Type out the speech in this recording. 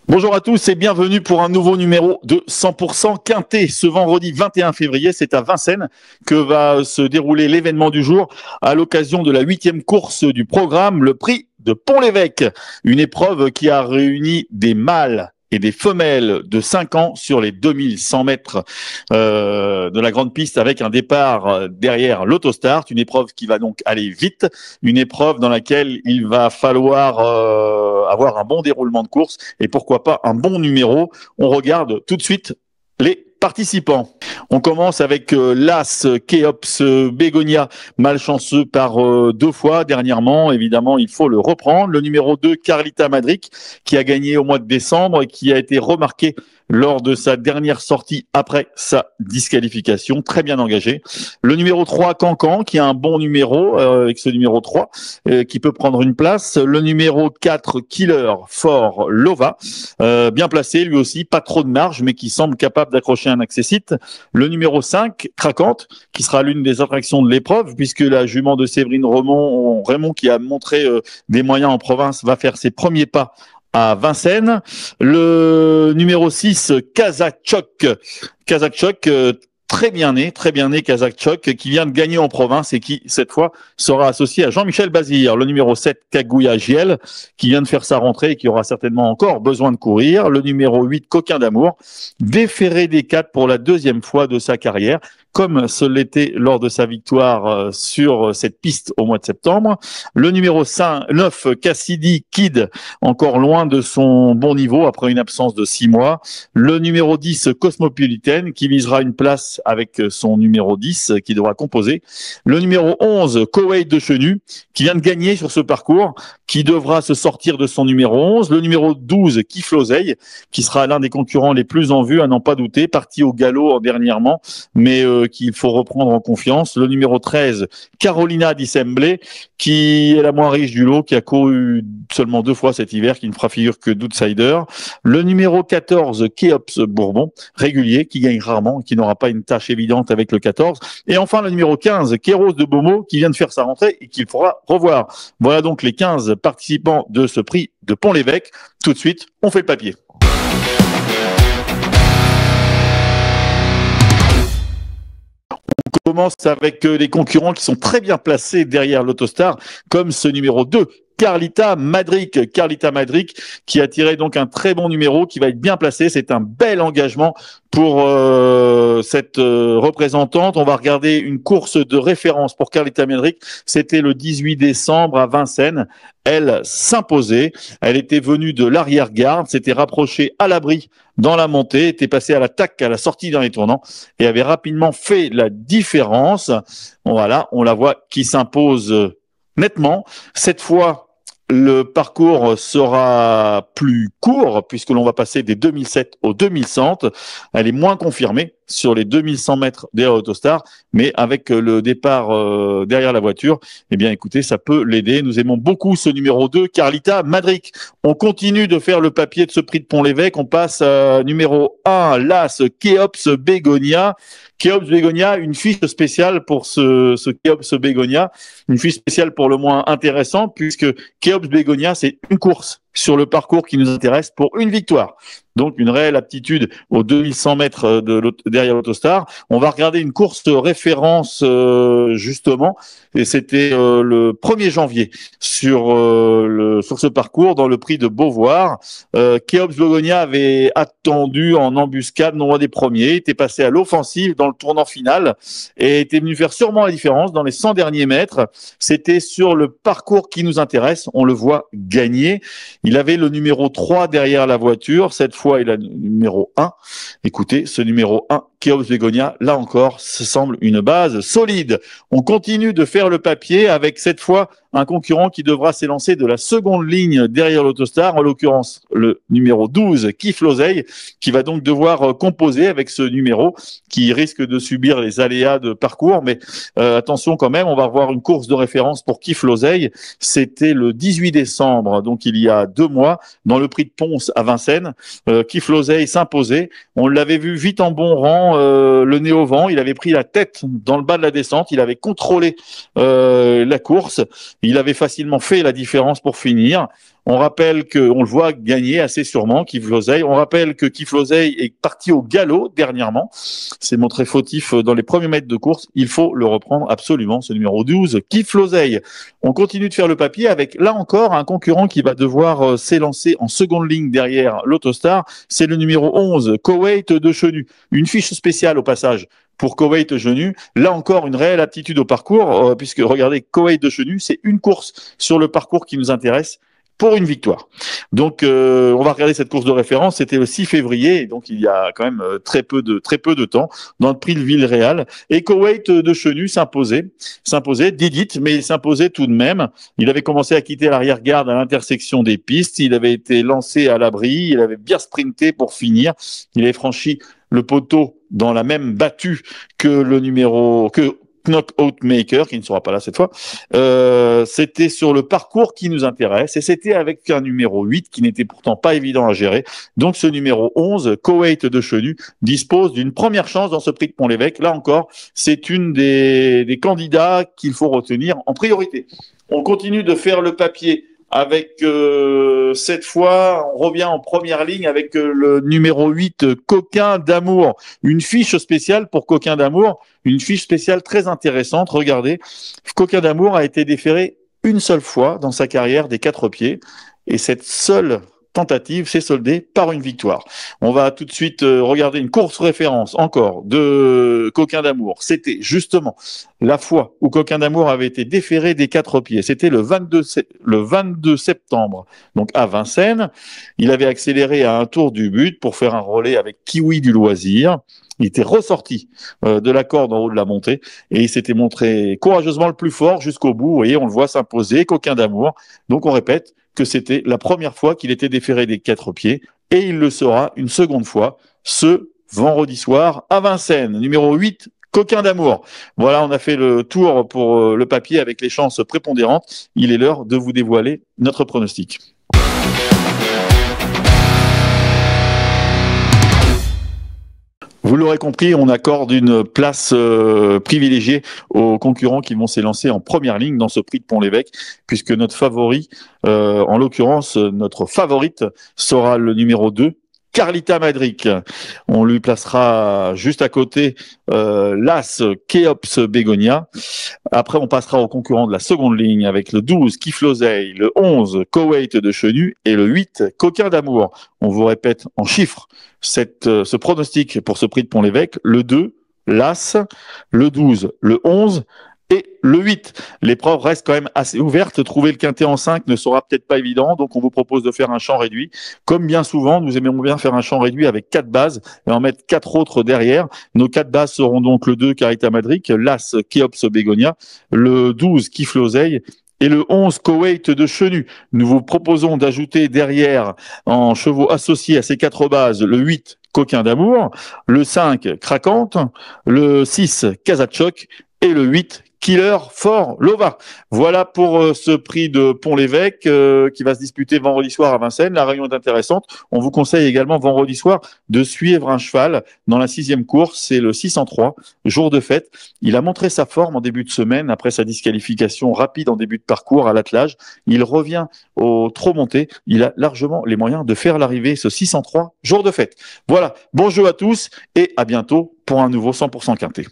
Bonjour à tous et bienvenue pour un nouveau numéro de 100% Quintet. Ce vendredi 21 février, c'est à Vincennes que va se dérouler l'événement du jour à l'occasion de la 8e course du programme, le prix de Pont-l'Évêque. Une épreuve qui a réuni des mâles et des femelles de 5 ans sur les 2100 mètres de la grande piste avec un départ derrière l'Autostart. Une épreuve qui va donc aller vite, une épreuve dans laquelle il va falloir avoir un bon déroulement de course et pourquoi pas un bon numéro. On regarde tout de suite les participants. On commence avec l'As Keops Begonia, malchanceux par 2 fois dernièrement. Évidemment, il faut le reprendre. Le numéro 2, Carlita Madric, qui a gagné au mois de décembre et qui a été remarqué lors de sa dernière sortie après sa disqualification. Très bien engagé. Le numéro 3, Cancan, qui a un bon numéro avec ce numéro 3, qui peut prendre une place. Le numéro 4, Killer Fort Lova, bien placé lui aussi, pas trop de marge, mais qui semble capable d'accrocher un accessite. Le numéro 5, Craquante, qui sera l'une des attractions de l'épreuve, puisque la jument de Séverine Raymond, qui a montré des moyens en province, va faire ses premiers pas à Vincennes. Le numéro 6, Kazakchok, très bien né Kazakchok, qui vient de gagner en province et qui, cette fois, sera associé à Jean-Michel Bazir. Le numéro 7, Kaguya Giel, qui vient de faire sa rentrée et qui aura certainement encore besoin de courir. Le numéro 8, Coquin d'amour, déféré des 4 pour la 2e fois de sa carrière, comme ce l'était lors de sa victoire sur cette piste au mois de septembre. Le numéro 9, Cassidy Kid, encore loin de son bon niveau après une absence de 6 mois. Le numéro 10, Cosmopolitan, qui visera une place avec son numéro 10, qui devra composer. Le numéro 11, Koweït de Chenu, qui vient de gagner sur ce parcours, qui devra se sortir de son numéro 11. Le numéro 12, Kifloseille, qui sera l'un des concurrents les plus en vue, à n'en pas douter, parti au galop dernièrement, mais qu'il faut reprendre en confiance. Le numéro 13, Carolina Dissemblé, qui est la moins riche du lot, qui a couru seulement 2 fois cet hiver, qui ne fera figure que d'outsider. Le numéro 14, Keops Bourbon, régulier, qui gagne rarement, qui n'aura pas une tâche évidente avec le 14. Et enfin, le numéro 15, Kéros de Beaumont, qui vient de faire sa rentrée et qu'il faudra revoir. Voilà donc les 15 participants de ce prix de Pont-l'Évêque. Tout de suite, on fait le papier. On commence avec les concurrents qui sont très bien placés derrière l'Autostar, comme ce numéro 2, Carlita Madric, qui a tiré donc un très bon numéro, qui va être bien placé. C'est un bel engagement pour cette représentante. On va regarder une course de référence pour Carlita Madric. C'était le 18 décembre à Vincennes. Elle s'imposait. Elle était venue de l'arrière-garde, s'était rapprochée à l'abri dans la montée, était passée à l'attaque à la sortie dans les tournants et avait rapidement fait la différence. Voilà, on la voit qui s'impose nettement. Cette fois, le parcours sera plus court puisque l'on va passer des 2007 aux 2100. Elle est moins confirmée sur les 2100 mètres derrière l'Autostar, mais avec le départ derrière la voiture, eh bien écoutez, ça peut l'aider. Nous aimons beaucoup ce numéro 2, Carlita Madric. On continue de faire le papier de ce prix de Pont-l'Évêque. On passe à numéro 1, l'As Keops Begonia. Keops Begonia, une fiche spéciale pour ce Keops Begonia, une fiche spéciale pour le moins intéressant, puisque Keops Begonia, c'est une course sur le parcours qui nous intéresse pour une victoire. Donc une réelle aptitude aux 2100 mètres derrière l'Autostar. On va regarder une course référence justement, et c'était le 1er janvier sur ce parcours dans le prix de Beauvoir. Keops Begonia avait attendu en embuscade non loin des premiers, était passé à l'offensive dans le tournant final et était venu faire sûrement la différence dans les 100 derniers mètres. C'était sur le parcours qui nous intéresse, on le voit gagner. Il avait le numéro 3 derrière la voiture, cette fois il a le numéro 1. Écoutez, ce numéro 1 Kéops Begonia, là encore, ce semble une base solide. On continue de faire le papier avec cette fois un concurrent qui devra s'élancer de la seconde ligne derrière l'Autostar, en l'occurrence le numéro 12, Kif Lozeille, qui va donc devoir composer avec ce numéro qui risque de subir les aléas de parcours. Mais attention quand même, on va revoir une course de référence pour Kif Lozeille. C'était le 18 décembre, donc il y a 2 mois, dans le prix de Ponce à Vincennes. Kif Lozeille s'imposait. On l'avait vu vite en bon rang, le nez au vent. Il avait pris la tête dans le bas de la descente. Il avait contrôlé la course. Il avait facilement fait la différence pour finir. On rappelle qu'on le voit gagner assez sûrement, Kif Lozeille. On rappelle que Kif Lozeille est parti au galop dernièrement. C'est montré fautif dans les premiers mètres de course. Il faut le reprendre absolument, ce numéro 12, Kif Lozeille. On continue de faire le papier avec, là encore, un concurrent qui va devoir s'élancer en seconde ligne derrière l'Autostar. C'est le numéro 11, Koweït de Chenu. Une fiche spéciale au passage pour Koweït de Chenu. Là encore, une réelle aptitude au parcours, puisque regardez, Koweït de Chenu, c'est une course sur le parcours qui nous intéresse pour une victoire. Donc, on va regarder cette course de référence. C'était le 6 février, donc il y a quand même très peu de temps, dans le prix de Villeréal. Et Koweït de Chenu s'imposait, dédite, mais il s'imposait tout de même. Il avait commencé à quitter l'arrière-garde à l'intersection des pistes. Il avait été lancé à l'abri. Il avait bien sprinté pour finir. Il avait franchi le poteau dans la même battue que le numéro, que Knockout Maker, qui ne sera pas là cette fois. C'était sur le parcours qui nous intéresse et c'était avec un numéro 8 qui n'était pourtant pas évident à gérer. Donc ce numéro 11, Koweït de Chenu, dispose d'une première chance dans ce prix de Pont-l'Évêque. Là encore, c'est une des candidats qu'il faut retenir en priorité. On continue de faire le papier avec cette fois, on revient en première ligne avec le numéro 8, Coquin d'Amour. Une fiche spéciale pour Coquin d'Amour, une fiche spéciale très intéressante. Regardez, Coquin d'Amour a été déféré une seule fois dans sa carrière des 4 pieds et cette seule tentative s'est soldée par une victoire. On va tout de suite regarder une course référence encore de Coquin d'Amour. C'était justement la fois où Coquin d'Amour avait été déféré des 4 pieds. C'était le 22 septembre, donc à Vincennes. Il avait accéléré à un tour du but pour faire un relais avec Kiwi du Loisir. Il était ressorti de la corde en haut de la montée et il s'était montré courageusement le plus fort jusqu'au bout. Vous voyez, on le voit s'imposer, Coquin d'Amour. Donc on répète que c'était la première fois qu'il était déféré des 4 pieds et il le sera une seconde fois ce vendredi soir à Vincennes. Numéro 8, Coquin d'Amour. Voilà, on a fait le tour pour le papier avec les chances prépondérantes. Il est l'heure de vous dévoiler notre pronostic. Vous l'aurez compris, on accorde une place privilégiée aux concurrents qui vont s'élancer en première ligne dans ce prix de Pont-l'Évêque, puisque notre favori, en l'occurrence notre favorite, sera le numéro 2, Carlita Madric. On lui placera juste à côté l'As Kéops Begonia. Après, on passera aux concurrents de la seconde ligne avec le 12 Kif Lozeille, le 11 Koweït de Chenu et le 8 Coquin d'Amour. On vous répète en chiffres ce pronostic pour ce prix de Pont-l'Évêque. Le 2, l'As, le 12, le 11 et le 8. L'épreuve reste quand même assez ouverte. Trouver le quintet en 5 ne sera peut-être pas évident, donc on vous propose de faire un champ réduit. Comme bien souvent, nous aimons bien faire un champ réduit avec 4 bases et en mettre 4 autres derrière. Nos 4 bases seront donc le 2 Carlita Madric, l'As Kéops Begonia, le 12 Kif Lozeille et le 11 Koweït de Chenu. Nous vous proposons d'ajouter derrière, en chevaux associés à ces 4 bases, le 8 Coquin d'Amour, le 5 Craquante, le 6 Kazatchok et le 8 Killer for Lova. Voilà pour ce prix de Pont-l'Évêque qui va se disputer vendredi soir à Vincennes. La réunion est intéressante. On vous conseille également vendredi soir de suivre un cheval dans la 6e course. C'est le 603, jour de fête. Il a montré sa forme en début de semaine après sa disqualification rapide en début de parcours à l'attelage. Il revient au trot monté. Il a largement les moyens de faire l'arrivée, ce 603, jour de fête. Voilà. Bon jeu à tous et à bientôt pour un nouveau 100% quintet.